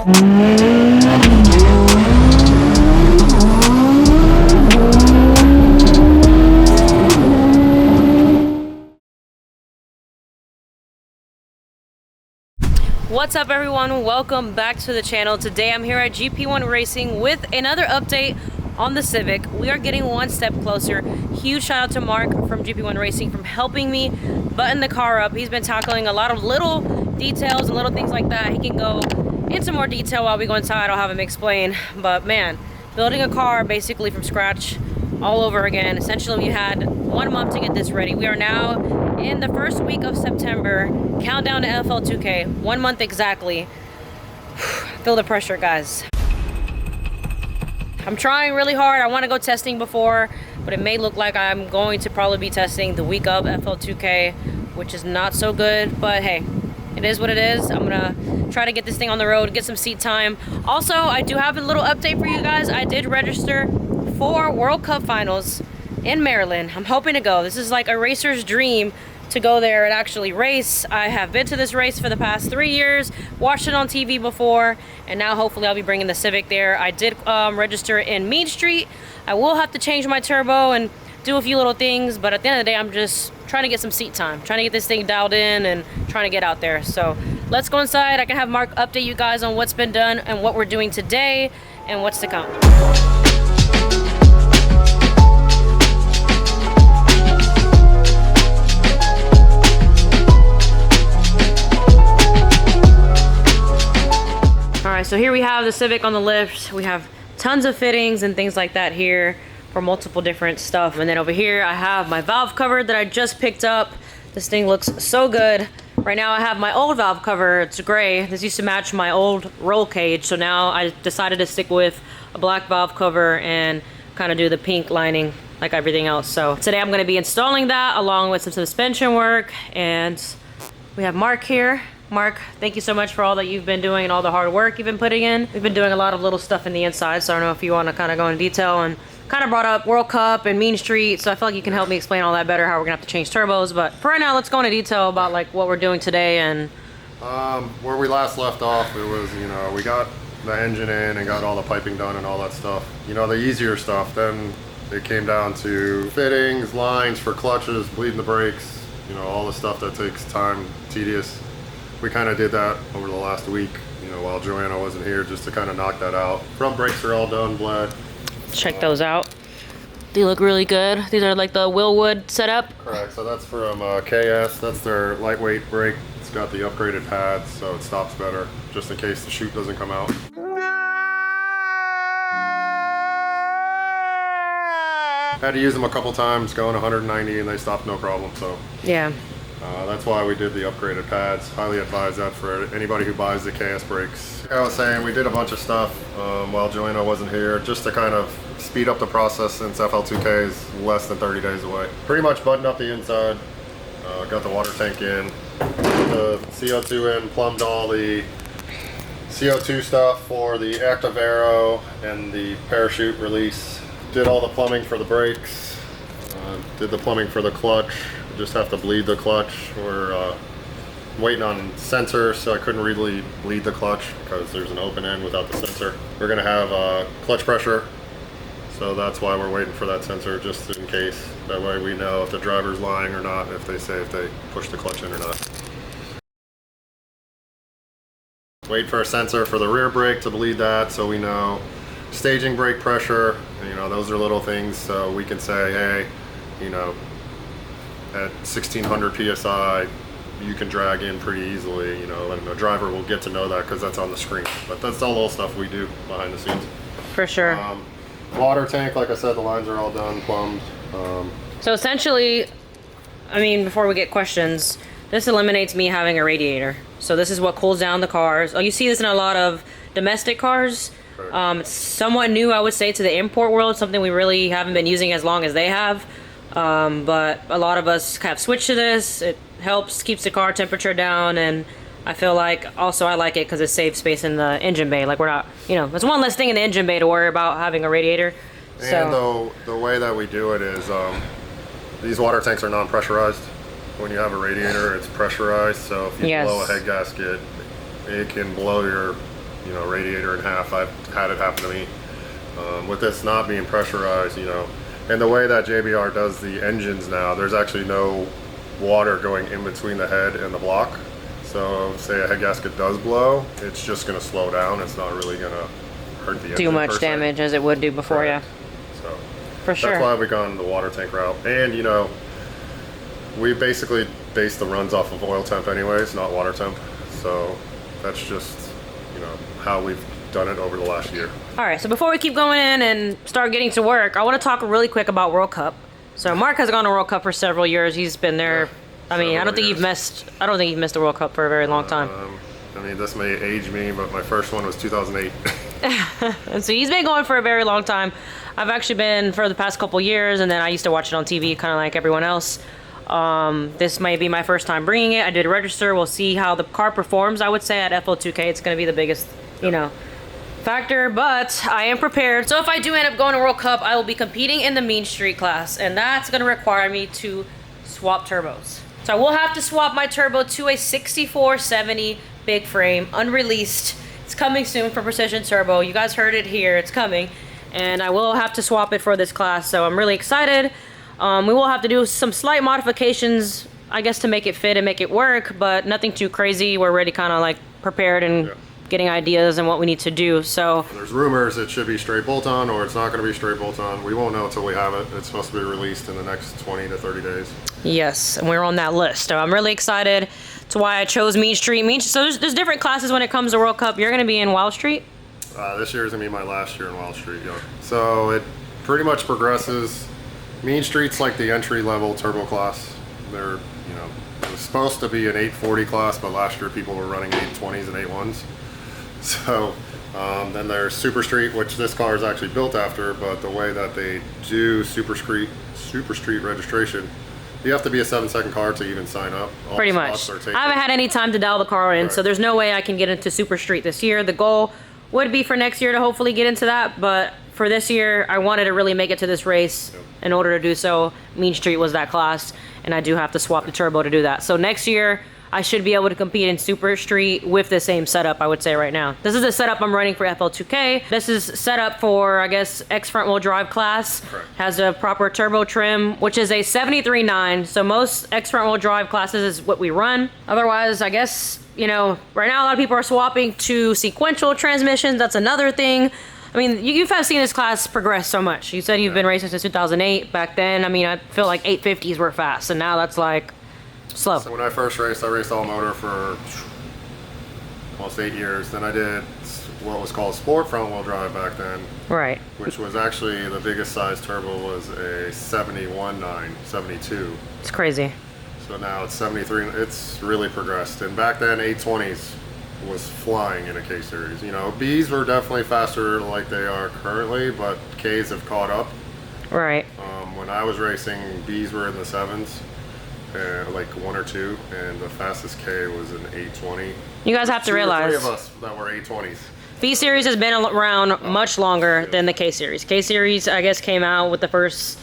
What's up everyone, welcome back to the channel. Today I'm here at GP1 Racing with another update on the Civic. We are getting one step closer. Huge shout out to Mark from GP1 Racing for helping me button the car up. He's been tackling a lot of little details and little things like that. He can go into more detail while we go inside. I'll have him explain, but man, building a car basically from scratch all over again. Essentially we had 1 month to get this ready. We are now in the first week of September. Countdown to FL2K. 1 month exactly. Feel the pressure, guys. I'm trying really hard. I want to go testing before, but it may look like I'm going to probably be testing the week of FL2K, which is not so good, but hey, it is what it is. I'm gonna try to get this thing on the road, get some seat time. Also, I do have a little update for you guys. I did register for World Cup finals in Maryland. I'm hoping to go. This is like a racer's dream to go there and actually race. I have been to this race for the past 3 years, watched it on TV before, and now hopefully I'll be bringing the Civic there. I did register in Mead Street. I will have to change my turbo and do a few little things, but at the end of the day, I'm just trying to get some seat time, trying to get this thing dialed in and trying to get out there. So let's go inside. I can have Mark update you guys on what's been done and what we're doing today and what's to come. Alright, so here we have the Civic on the lift. We have tons of fittings and things like that here for multiple different stuff. And then over here I have my valve cover that I just picked up. This thing looks so good. Right now I have my old valve cover. It's gray. This used to match my old roll cage. So now I decided to stick with a black valve cover and kind of do the pink lining like everything else. So today I'm going to be installing that along with some suspension work. And we have Mark here. Mark, thank you so much for all that you've been doing and all the hard work you've been putting in. We've been doing a lot of little stuff in the inside, so I don't know if you want to kind of go into detail, and kind of brought up World Cup and Mean Street, so I feel like you can help me explain all that better, how we're gonna have to change turbos. But for right now, let's go into detail about like what we're doing today and where we last left off. It was, you know, we got the engine in and got all the piping done and all that stuff. You know, the easier stuff. Then it came down to fittings, lines for clutches, bleeding the brakes, you know, all the stuff that takes time, tedious. We kind of did that over the last week, you know, while Joanna wasn't here, just to kind of knock that out. Front brakes are all done, bled. Check those out. They look really good. These are like the Willwood setup. Correct. So that's from KS. That's their lightweight brake. It's got the upgraded pads, so it stops better, just in case the chute doesn't come out. Had to use them a couple times, going 190, and they stopped no problem. So yeah. That's why we did the upgraded pads. Highly advise that for anybody who buys the KS brakes. Like I was saying, we did a bunch of stuff while Joanna wasn't here, just to kind of speed up the process, since FL2K is less than 30 days away. Pretty much buttoned up the inside, got the water tank in, put the CO2 in, plumbed all the CO2 stuff for the active aero and the parachute release. Did all the plumbing for the brakes, did the plumbing for the clutch. Just have to bleed the clutch. We're waiting on sensors, so I couldn't really bleed the clutch because there's an open end without the sensor. We're gonna have clutch pressure, so that's why we're waiting for that sensor, just in case. That way we know if the driver's lying or not, if they push the clutch in or not. Wait for a sensor for the rear brake to bleed that, so we know. Staging brake pressure, you know, those are little things, so we can say, hey, you know, at 1600 psi you can drag in pretty easily, you know, and the driver will get to know that because that's on the screen. But that's all little stuff we do behind the scenes. For sure. Water tank, like I said, the lines are all done, plumbed. So essentially, I mean, before we get questions, this eliminates me having a radiator. So this is what cools down the cars. Oh, you see this in a lot of domestic cars. It's somewhat new, I would say, to the import world, something we really haven't been using as long as they have. But a lot of us kind of switch to this. It helps, keeps the car temperature down, and I feel like also I like it because it saves space in the engine bay. Like, we're not, you know, there's one less thing in the engine bay to worry about having a radiator. And the way that we do it is these water tanks are non-pressurized. When you have a radiator, it's pressurized, so if you blow a head gasket, it can blow your you know, radiator in half. I've had it happen to me. With this not being pressurized, you know, and the way that JBR does the engines now, there's actually no water going in between the head and the block. So say a head gasket does blow, it's just going to slow down. It's not really going to hurt the engine. Do much damage as it would do before, Correct. yeah. So for sure. that's why we've gone the water tank route. And you know, we basically base the runs off of oil temp anyways, not water temp. So that's just, you know, how we've done it over the last year. All right, so before we keep going in and start getting to work, I want to talk really quick about World Cup. So Mark has gone to World Cup for several years. He's been there. I mean, I don't think you've missed the World Cup for a very long time. I mean, this may age me, but my first one was 2008. And so he's been going for a very long time. I've actually been for the past couple years, and then I used to watch it on TV, kind of like everyone else. This may be my first time bringing it. I did register. We'll see how the car performs. I would say at FL2K, it's going to be the biggest, you know, factor, but I am prepared. So if I do end up going to World Cup, I will be competing in the Mean Street class, and that's going to require me to swap turbos. So I will have to swap my turbo to a 6470 big frame, unreleased. It's coming soon for Precision Turbo. You guys heard it here. It's coming. And I will have to swap it for this class, so I'm really excited. We will have to do some slight modifications, I guess, to make it fit and make it work, but nothing too crazy. We're already kind of like prepared and getting ideas and what we need to do. So there's rumors it should be straight bolt-on, or it's not going to be straight bolt-on. We won't know until we have it. It's supposed to be released in the next 20 to 30 days. Yes, and we're on that list. So I'm really excited. That's why I chose Mean Street. So there's different classes when it comes to World Cup. You're going to be in Wild Street? This year is going to be my last year in Wild Street, yeah. So it pretty much progresses. Mean Street's like the entry-level turbo class. They're, you know, it was supposed to be an 840 class, but last year people were running 820s and 81s. So then there's Super Street, which this car is actually built after, but the way that they do Super Street registration, you have to be a 7-second car to even sign up. All pretty much. I haven't had any time to dial the car in, so there's no way I can get into Super Street this year. The goal would be for next year to hopefully get into that, but for this year, I wanted to really make it to this race. In order to do so, Mean Street was that class, and I do have to swap the turbo to do that. So next year, I should be able to compete in Super Street with the same setup, I would say right now. This is the setup I'm running for FL2K. This is set up for, I guess, X front wheel drive class. Correct. Has a proper turbo trim, which is a 73.9. So most X front wheel drive classes is what we run. Otherwise, I guess, you know, right now a lot of people are swapping to sequential transmissions. That's another thing. I mean, you've seen this class progress so much. You said you've been racing since 2008. Back then, I mean, I feel like 850s were fast, and now that's like slow. So when I first raced, I raced all motor for almost 8 years. Then I did what was called sport front wheel drive back then. Right. Which was actually the biggest size turbo was a 71.9, 72. It's crazy. So now it's 73. It's really progressed. And back then, 820s was flying in a K series. You know, Bs were definitely faster like they are currently, but Ks have caught up. Right. When I was racing, Bs were in the 7s. Like 1 or 2, and the fastest K was an 820. You guys have to realize, 2 or 3 of us that were 820s. V Series has been around much longer than the K Series. K Series, I guess, came out with the first,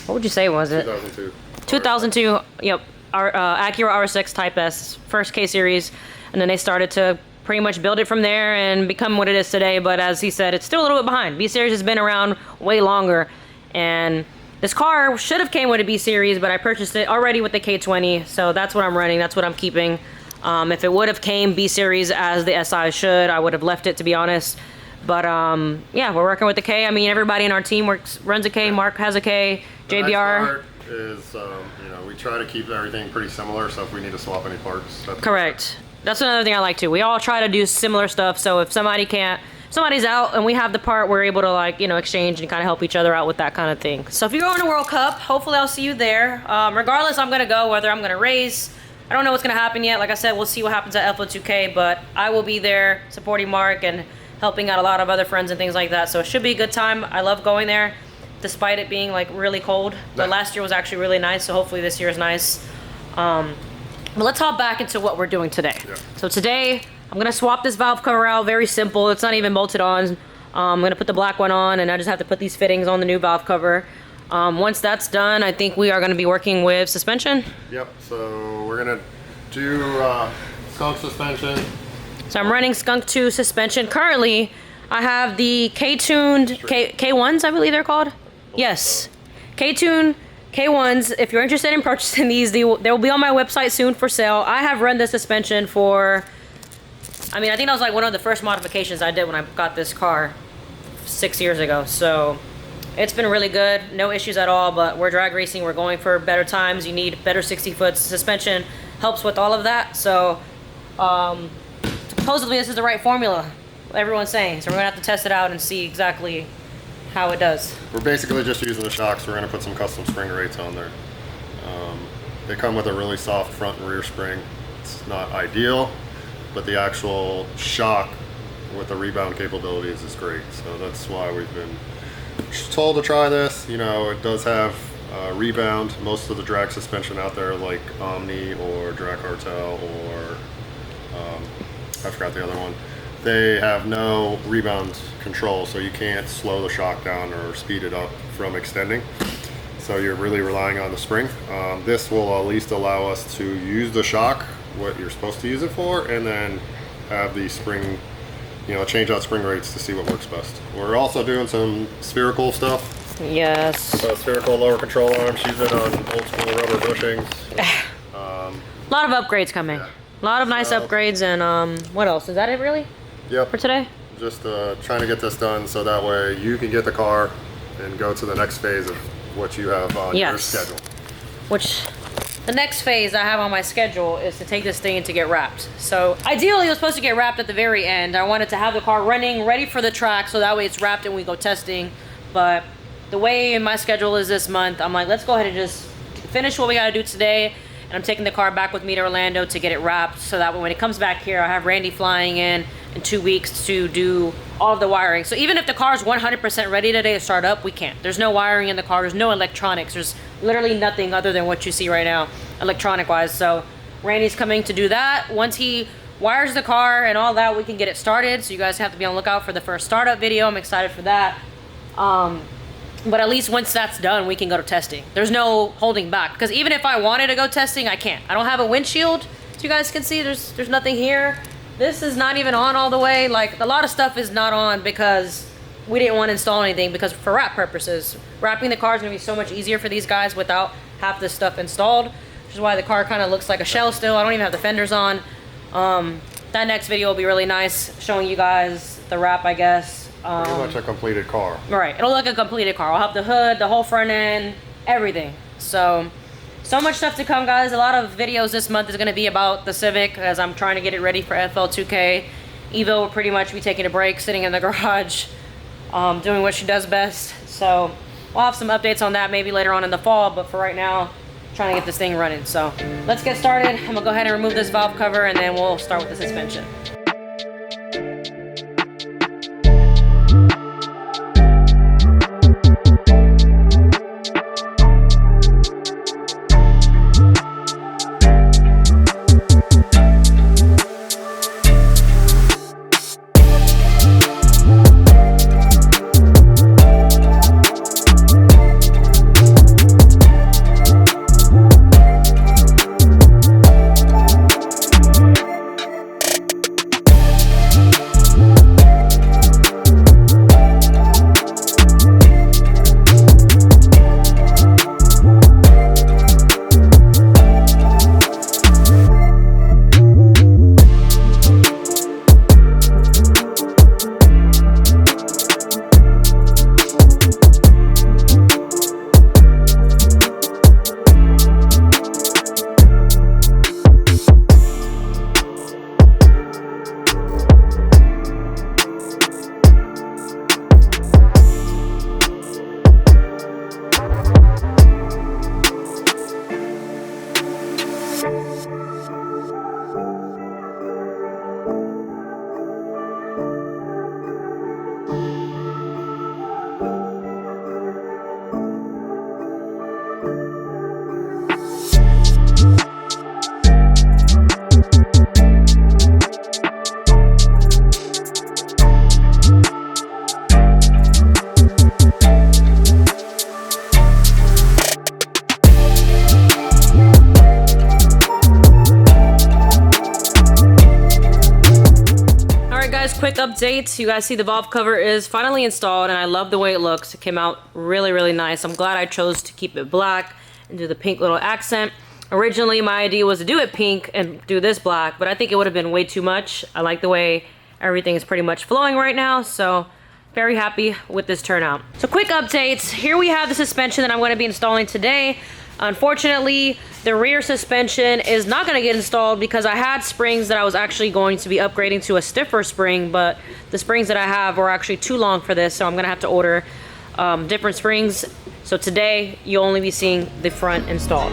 what would you say was it? 2002. 2002, yep. Acura R6 Type S, first K Series, and then they started to pretty much build it from there and become what it is today. But as he said, it's still a little bit behind. B Series has been around way longer, and this car should have came with a B Series, but I purchased it already with the K20, so that's what I'm running. That's what I'm keeping. If it would have came B Series as the SI should, I would have left it, to be honest. But yeah, we're working with the K. I mean, everybody in our team runs a K. Mark has a K. JBR. The nice part is, you know, we try to keep everything pretty similar, so if we need to swap any parts. Correct. That's another thing I like too. We all try to do similar stuff, so if somebody's out and we have the part, we're able to, like, you know, exchange and kind of help each other out with that kind of thing. So if you're going to World Cup, hopefully I'll see you there. Regardless, I'm going to go, whether I'm going to race. I don't know what's going to happen yet. Like I said, we'll see what happens at FL2K, but I will be there supporting Mark and helping out a lot of other friends and things like that. So it should be a good time. I love going there, despite it being, like, really cold. But last year was actually really nice, so hopefully this year is nice. But let's hop back into what we're doing today. Yeah. So today, I'm gonna swap this valve cover out. Very simple. It's not even bolted on. I'm gonna put the black one on, and I just have to put these fittings on the new valve cover. Once that's done, I think we are gonna be working with suspension. Yep. So we're gonna do skunk suspension. So I'm running Skunk 2 suspension. Currently, I have the K-tuned K1s, I believe they're called. Yes, K-tune K1s. If you're interested in purchasing these, they will be on my website soon for sale. I have run this suspension for, I mean, I think that was like one of the first modifications I did when I got this car 6 years ago. So it's been really good, no issues at all. But we're drag racing, we're going for better times. You need better 60-foot suspension, helps with all of that. So supposedly this is the right formula, everyone's saying. So we're gonna have to test it out and see exactly how it does. We're basically just using the shocks. We're gonna put some custom spring rates on there. They come with a really soft front and rear spring. It's not ideal, but the actual shock with the rebound capabilities is great. So that's why we've been told to try this. You know, it does have rebound. Most of the drag suspension out there, like Omni or Drag Cartel or I forgot the other one, they have no rebound control, so you can't slow the shock down or speed it up from extending. So you're really relying on the spring. This will at least allow us to use the shock, what you're supposed to use it for, and then have the spring, you know, change out spring rates to see what works best. We're also doing some spherical stuff. Yes. So spherical lower control arm. She's in on old school rubber bushings. A lot of upgrades coming. Yeah. A lot of nice upgrades, and what else? Is that it really? Yep. For today? Just trying to get this done so that way you can get the car and go to the next phase of what you have on your schedule. Which, the next phase I have on my schedule is to take this thing and to get wrapped. So ideally it was supposed to get wrapped at the very end. I wanted to have the car running, ready for the track, so that way it's wrapped and we go testing. But the way my schedule is this month, I'm like, let's go ahead and just finish what we gotta do today. And I'm taking the car back with me to Orlando to get it wrapped, so that when it comes back here, I have Randy flying in 2 weeks to do all of the wiring. So even if the car's 100% ready today to start up, we can't. There's no wiring in the car. There's no electronics. There's literally nothing other than what you see right now, electronic-wise. So Randy's coming to do that. Once he wires the car and all that, we can get it started. So you guys have to be on the lookout for the first startup video. I'm excited for that. But at least once that's done, we can go to testing. There's no holding back, because even if I wanted to go testing, I can't. I don't have a windshield, so you guys can see there's nothing here. This is not even on all the way. Like, a lot of stuff is not on because we didn't want to install anything, because for wrap purposes, wrapping the car is going to be so much easier for these guys without half this stuff installed, which is why the car kind of looks like a shell still. I don't even have the fenders on. That next video will be really nice, showing you guys the wrap, I guess. Pretty much a completed car. Right, it'll look like a completed car. I'll have the hood, the whole front end, everything. So much stuff to come, guys. A lot of videos this month is going to be about the Civic, as I'm trying to get it ready for FL2K. Evo will pretty much be taking a break, sitting in the garage, doing what she does best. So we'll have some updates on that maybe later on in the fall, but for right now, trying to get this thing running. So let's get started. I'm going to go ahead and remove this valve cover, and then we'll start with the suspension. update. You guys see the valve cover is finally installed and I love the way it looks. It came out really, really nice. I'm glad I chose to keep it black and do the pink little accent. Originally, my idea was to do it pink and do this black, but I think it would have been way too much. I like the way everything is pretty much flowing right now, so very happy with this turnout. So quick updates. Here we have the suspension that I'm going to be installing today. Unfortunately, the rear suspension is not going to get installed because I had springs that I was actually going to be upgrading to a stiffer spring, but the springs that I have were actually too long for this, so I'm going to have to order different springs. So today, you'll only be seeing the front installed.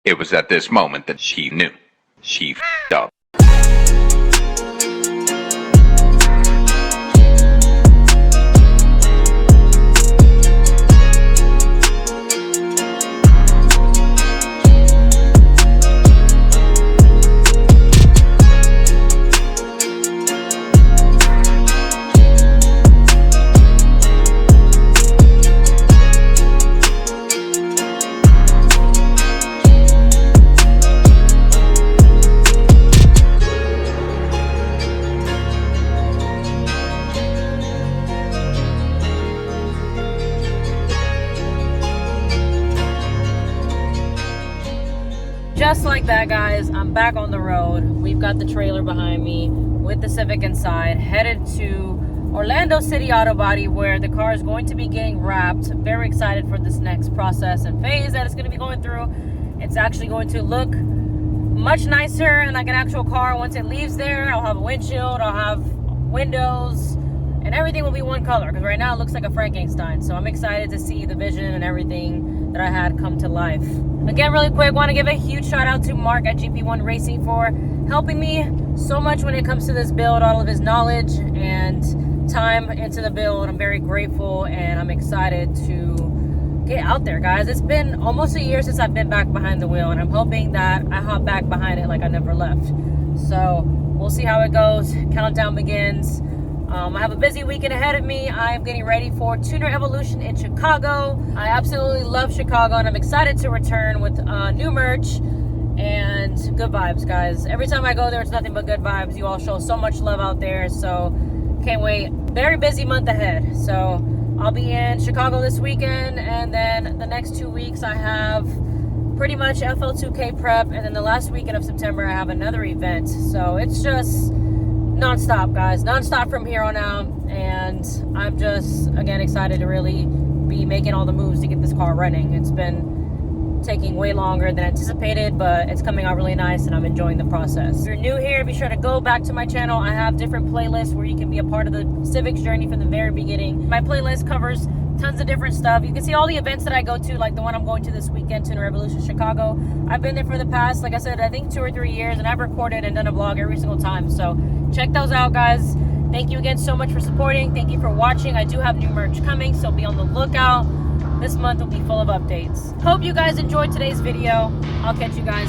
It was at this moment that she knew. She f***ed up. Just like that, guys, I'm back on the road. We've got the trailer behind me with the Civic inside, headed to Orlando City Auto Body where the car is going to be getting wrapped. Very excited for this next process and phase that it's going to be going through. It's actually going to look much nicer and like an actual car once it leaves there. I'll have a windshield, I'll have windows, and everything will be one color because right now it looks like a Frankenstein. So I'm excited to see the vision and everything that I had come to life. Again, really quick, want to give a huge shout out to Mark at GP1 Racing for helping me so much when it comes to this build, all of his knowledge and time into the build. I'm very grateful and I'm excited to get out there, guys. It's been almost a year since I've been back behind the wheel and I'm hoping that I hop back behind it like I never left. So we'll see how it goes. Countdown begins. I have a busy weekend ahead of me. I'm getting ready for Tuner Evolution in Chicago. I absolutely love Chicago and I'm excited to return with new merch and good vibes, guys. Every time I go there, it's nothing but good vibes. You all show so much love out there, so can't wait. Very busy month ahead. So I'll be in Chicago this weekend and then the next 2 weeks I have pretty much FL2K prep and then the last weekend of September I have another event. So it's just non-stop, guys, non-stop from here on out, and I'm just again excited to really be making all the moves to get this car running. It's been taking way longer than anticipated, but it's coming out really nice and I'm enjoying the process. If you're new here, be sure to go back to my channel. I have different playlists where you can be a part of the Civics journey from the very beginning. My playlist covers tons of different stuff. You can see all the events that I go to, like the one I'm going to this weekend, Tuner Evolution Chicago. I've been there for the past, like I said, I think 2 or 3 years, and I've recorded and done a vlog every single time. So check those out, guys. Thank you again so much for supporting. Thank you for watching. I do have new merch coming, so be on the lookout. This month will be full of updates. Hope you guys enjoyed today's video. I'll catch you guys